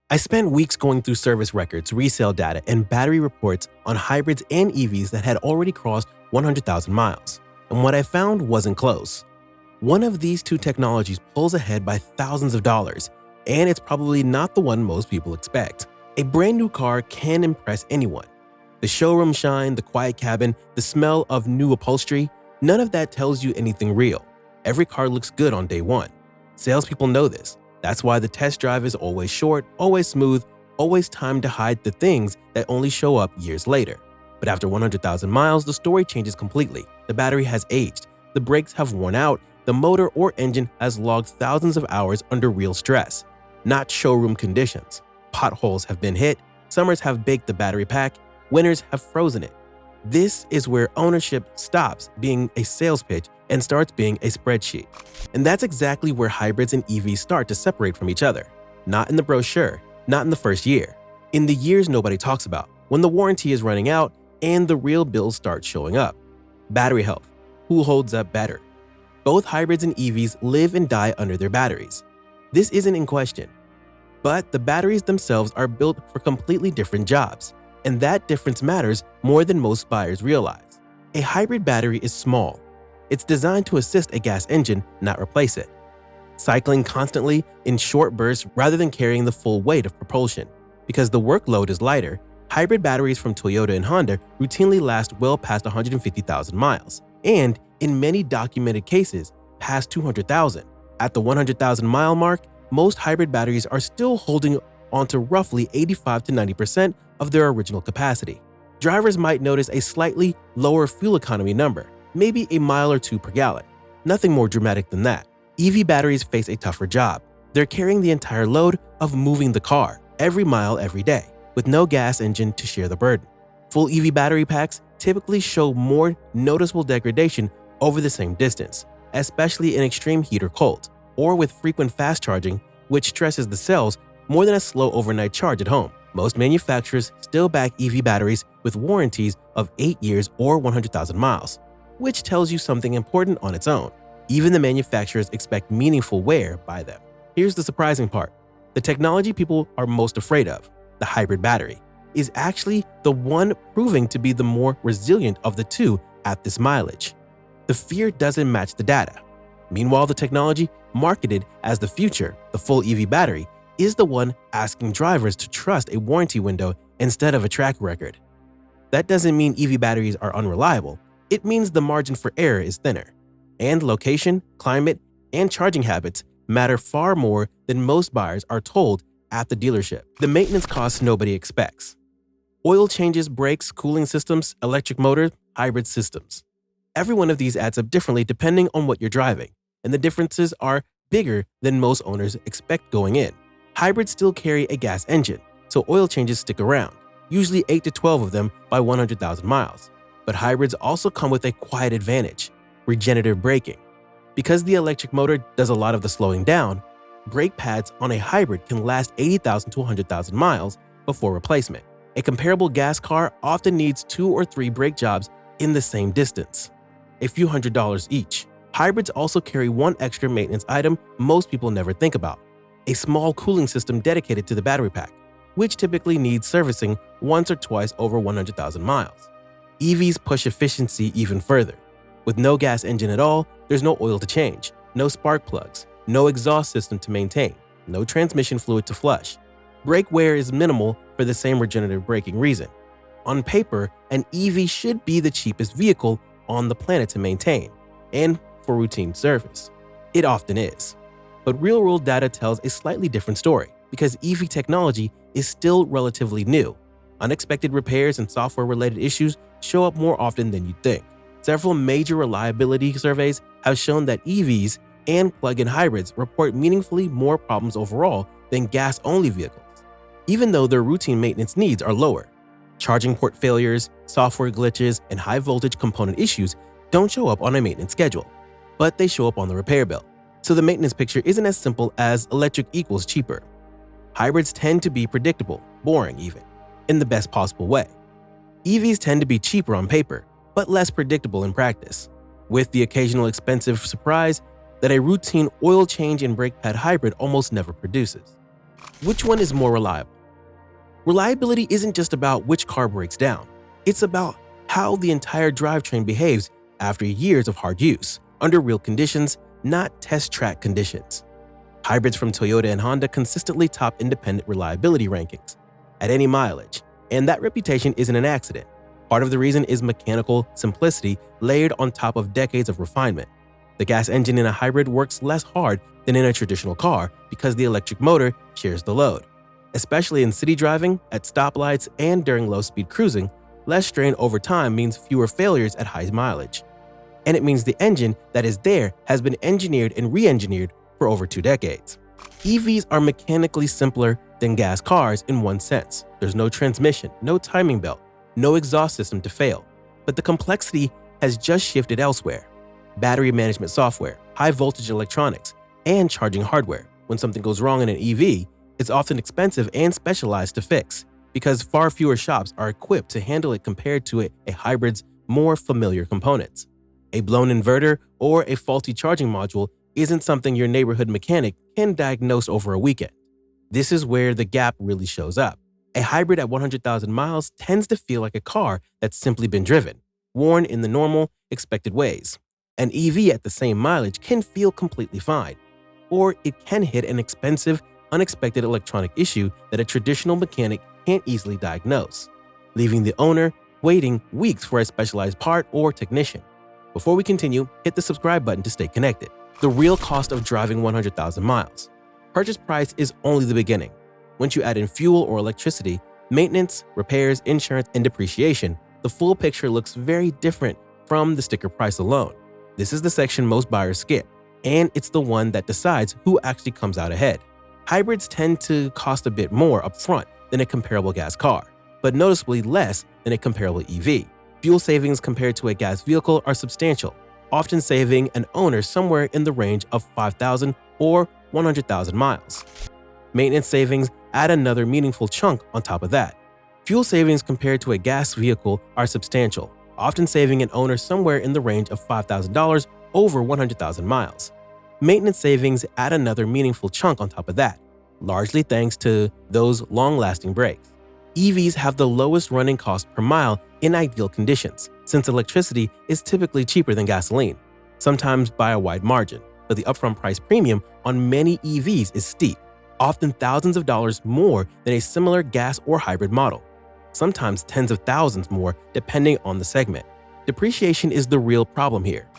I spent weeks going through service records, resale data, and battery reports on hybrids and EVs that had already crossed 100,000 miles, and what I found wasn't close. One of these two technologies pulls ahead by thousands of dollars, and it's probably not the one most people expect. A brand new car can impress anyone. The showroom shine, the quiet cabin, the smell of new upholstery, none of that tells you anything real. Every car looks good on day one. Salespeople know this. That's why the test drive is always short, always smooth, always timed to hide the things that only show up years later. But after 100,000 miles, the story changes completely. The battery has aged, the brakes have worn out, the motor or engine has logged thousands of hours under real stress, not showroom conditions. Potholes have been hit, summers have baked the battery pack, winters have frozen it. This is where ownership stops being a sales pitch and starts being a spreadsheet. And that's exactly where hybrids and EVs start to separate from each other. Not in the brochure, not in the first year. In the years nobody talks about, when the warranty is running out and the real bills start showing up. Battery health. Who holds up better? Both hybrids and EVs live and die under their batteries. This isn't in question. But the batteries themselves are built for completely different jobs, and that difference matters more than most buyers realize. A hybrid battery is small. It's designed to assist a gas engine, not replace it. Cycling constantly in short bursts rather than carrying the full weight of propulsion. Because the workload is lighter, hybrid batteries from Toyota and Honda routinely last well past 150,000 miles, and in many documented cases, past 200,000. At the 100,000 mile mark, most hybrid batteries are still holding onto roughly 85 to 90% of their original capacity. Drivers might notice a slightly lower fuel economy number, maybe a mile or two per gallon. Nothing more dramatic than that. EV batteries face a tougher job. They're carrying the entire load of moving the car, every mile every day, with no gas engine to share the burden. Full EV battery packs typically show more noticeable degradation over the same distance, especially in extreme heat or cold, or with frequent fast charging, which stresses the cells more than a slow overnight charge at home. Most manufacturers still back EV batteries with warranties of 8 years or 100,000 miles, which tells you something important on its own. Even the manufacturers expect meaningful wear by them. Here's the surprising part. The technology people are most afraid of, the hybrid battery, is actually the one proving to be the more resilient of the two at this mileage. The fear doesn't match the data. Meanwhile, the technology marketed as the future, the full EV battery, is the one asking drivers to trust a warranty window instead of a track record. That doesn't mean EV batteries are unreliable. It means the margin for error is thinner. And location, climate, and charging habits matter far more than most buyers are told at the dealership. The maintenance costs nobody expects. Oil changes, brakes, cooling systems, electric motors, hybrid systems. Every one of these adds up differently depending on what you're driving, and the differences are bigger than most owners expect going in. Hybrids still carry a gas engine, so oil changes stick around, usually 8 to 12 of them by 100,000 miles. But hybrids also come with a quiet advantage: regenerative braking. Because the electric motor does a lot of the slowing down, brake pads on a hybrid can last 80,000 to 100,000 miles before replacement. A comparable gas car often needs 2 or 3 brake jobs in the same distance, a few $100s each. Hybrids also carry one extra maintenance item most people never think about: a small cooling system dedicated to the battery pack, which typically needs servicing once or twice over 100,000 miles. EVs push efficiency even further. With no gas engine at all, there's no oil to change, no spark plugs, no exhaust system to maintain, no transmission fluid to flush. Brake wear is minimal for the same regenerative braking reason. On paper, an EV should be the cheapest vehicle on the planet to maintain, and for routine service. It often is. But real-world data tells a slightly different story, because EV technology is still relatively new. Unexpected repairs and software-related issues show up more often than you'd think. Several major reliability surveys have shown that EVs and plug-in hybrids report meaningfully more problems overall than gas-only vehicles, even though their routine maintenance needs are lower. Charging port failures, software glitches, and high-voltage component issues don't show up on a maintenance schedule, but they show up on the repair bill. So the maintenance picture isn't as simple as electric equals cheaper. Hybrids tend to be predictable, boring even, in the best possible way. EVs tend to be cheaper on paper, but less predictable in practice, with the occasional expensive surprise that a routine oil change and brake pad hybrid almost never produces. Which one is more reliable? Reliability isn't just about which car breaks down. It's about how the entire drivetrain behaves after years of hard use, under real conditions, not test track conditions. Hybrids from Toyota and Honda consistently top independent reliability rankings at any mileage, and that reputation isn't an accident. Part of the reason is mechanical simplicity layered on top of decades of refinement. The gas engine in a hybrid works less hard than in a traditional car because the electric motor shares the load. Especially in city driving, at stoplights, and during low-speed cruising, less strain over time means fewer failures at high mileage. And it means the engine that is there has been engineered and re-engineered for over 2 decades. EVs are mechanically simpler than gas cars in one sense. There's no transmission, no timing belt, no exhaust system to fail. But the complexity has just shifted elsewhere. Battery management software, high voltage electronics, and charging hardware. When something goes wrong in an EV, it's often expensive and specialized to fix because far fewer shops are equipped to handle it compared to a hybrid's more familiar components. A blown inverter or a faulty charging module isn't something your neighborhood mechanic can diagnose over a weekend. This is where the gap really shows up. A hybrid at 100,000 miles tends to feel like a car that's simply been driven, worn in the normal, expected ways. An EV at the same mileage can feel completely fine, or it can hit an expensive, unexpected electronic issue that a traditional mechanic can't easily diagnose, leaving the owner waiting weeks for a specialized part or technician. Before we continue, hit the subscribe button to stay connected. The real cost of driving 100,000 miles. Purchase price is only the beginning. Once you add in fuel or electricity, maintenance, repairs, insurance, and depreciation, the full picture looks very different from the sticker price alone. This is the section most buyers skip, and it's the one that decides who actually comes out ahead. Hybrids tend to cost a bit more upfront than a comparable gas car, but noticeably less than a comparable EV. Fuel savings compared to a gas vehicle are substantial, often saving an owner somewhere in the range of 5,000 or 100,000 miles. Maintenance savings add another meaningful chunk on top of that. Fuel savings compared to a gas vehicle are substantial, often saving an owner somewhere in the range of $5,000 over 100,000 miles. Maintenance savings add another meaningful chunk on top of that, largely thanks to those long-lasting brakes. EVs have the lowest running cost per mile in ideal conditions, since electricity is typically cheaper than gasoline, sometimes by a wide margin, but the upfront price premium on many EVs is steep, often thousands of dollars more than a similar gas or hybrid model, sometimes tens of thousands more depending on the segment. Depreciation is the real problem here.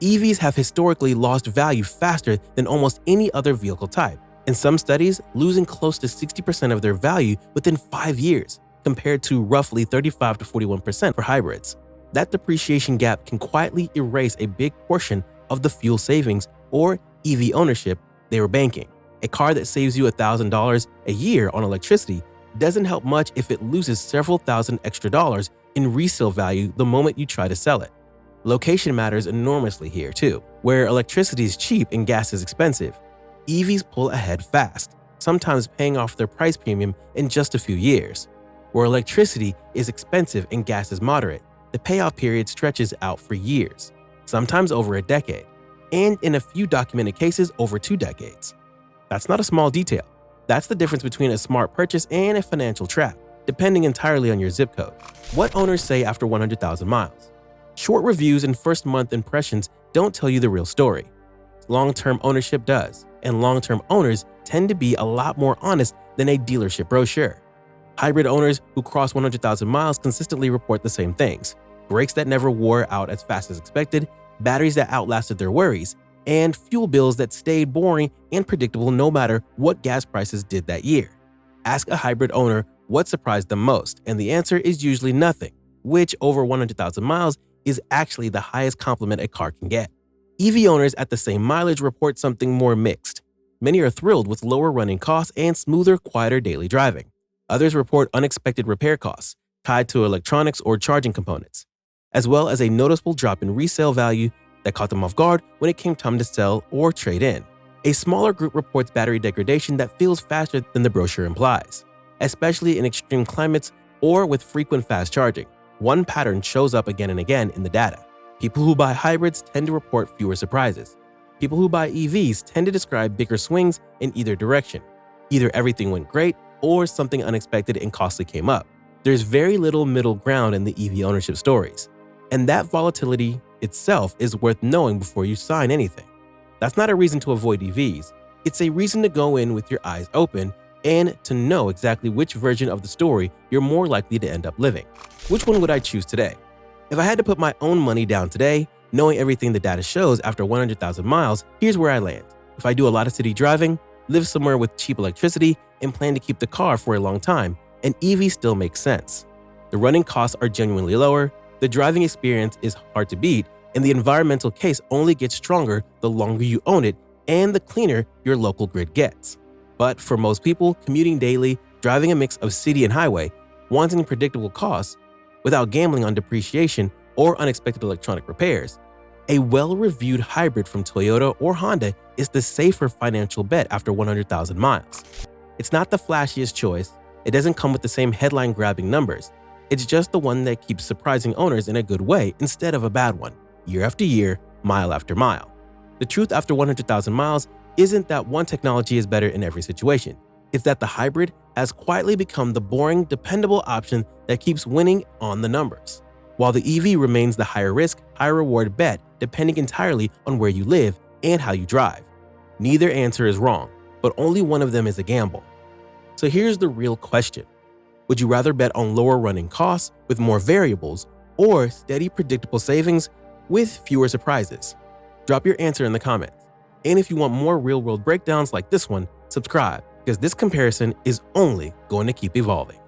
EVs have historically lost value faster than almost any other vehicle type, in some studies losing close to 60% of their value within 5 years, compared to roughly 35 to 41% for hybrids. That depreciation gap can quietly erase a big portion of the fuel savings or EV ownership they were banking. A car that saves you $1,000 a year on electricity doesn't help much if it loses several thousand extra dollars in resale value the moment you try to sell it. Location matters enormously here too. Where electricity is cheap and gas is expensive, EVs pull ahead fast, sometimes paying off their price premium in just a few years. Where electricity is expensive and gas is moderate, the payoff period stretches out for years, sometimes over a decade, and in a few documented cases over 2 decades. That's not a small detail. That's the difference between a smart purchase and a financial trap, depending entirely on your zip code. What owners say after 100,000 miles. Short reviews and first-month impressions don't tell you the real story. Long-term ownership does, and long-term owners tend to be a lot more honest than a dealership brochure. Hybrid owners who cross 100,000 miles consistently report the same things: brakes that never wore out as fast as expected, batteries that outlasted their worries, and fuel bills that stayed boring and predictable no matter what gas prices did that year. Ask a hybrid owner what surprised them most, and the answer is usually nothing, which over 100,000 miles is actually the highest compliment a car can get. EV owners at the same mileage report something more mixed. Many are thrilled with lower running costs and smoother, quieter daily driving. Others report unexpected repair costs tied to electronics or charging components, as well as a noticeable drop in resale value that caught them off guard when it came time to sell or trade in. A smaller group reports battery degradation that feels faster than the brochure implies, especially in extreme climates or with frequent fast charging. One pattern shows up again and again in the data. People who buy hybrids tend to report fewer surprises. People who buy EVs tend to describe bigger swings in either direction. Either everything went great or something unexpected and costly came up. There's very little middle ground in the EV ownership stories. And that volatility itself is worth knowing before you sign anything. That's not a reason to avoid EVs. It's a reason to go in with your eyes open and to know exactly which version of the story you're more likely to end up living. Which one would I choose today? If I had to put my own money down today, knowing everything the data shows after 100,000 miles, here's where I land. If I do a lot of city driving, live somewhere with cheap electricity, and plan to keep the car for a long time, an EV still makes sense. The running costs are genuinely lower, the driving experience is hard to beat, and the environmental case only gets stronger the longer you own it and the cleaner your local grid gets. But for most people, commuting daily, driving a mix of city and highway, wanting predictable costs, without gambling on depreciation or unexpected electronic repairs, a well-reviewed hybrid from Toyota or Honda is the safer financial bet after 100,000 miles. It's not the flashiest choice, it doesn't come with the same headline-grabbing numbers, it's just the one that keeps surprising owners in a good way instead of a bad one, year after year, mile after mile. The truth after 100,000 miles isn't that one technology is better in every situation. It's that the hybrid has quietly become the boring, dependable option that keeps winning on the numbers, while the EV remains the higher risk, higher reward bet depending entirely on where you live and how you drive. Neither answer is wrong, but only one of them is a gamble. So here's the real question. Would you rather bet on lower running costs with more variables or steady, predictable savings with fewer surprises? Drop your answer in the comments. And if you want more real-world breakdowns like this one, subscribe, because this comparison is only going to keep evolving.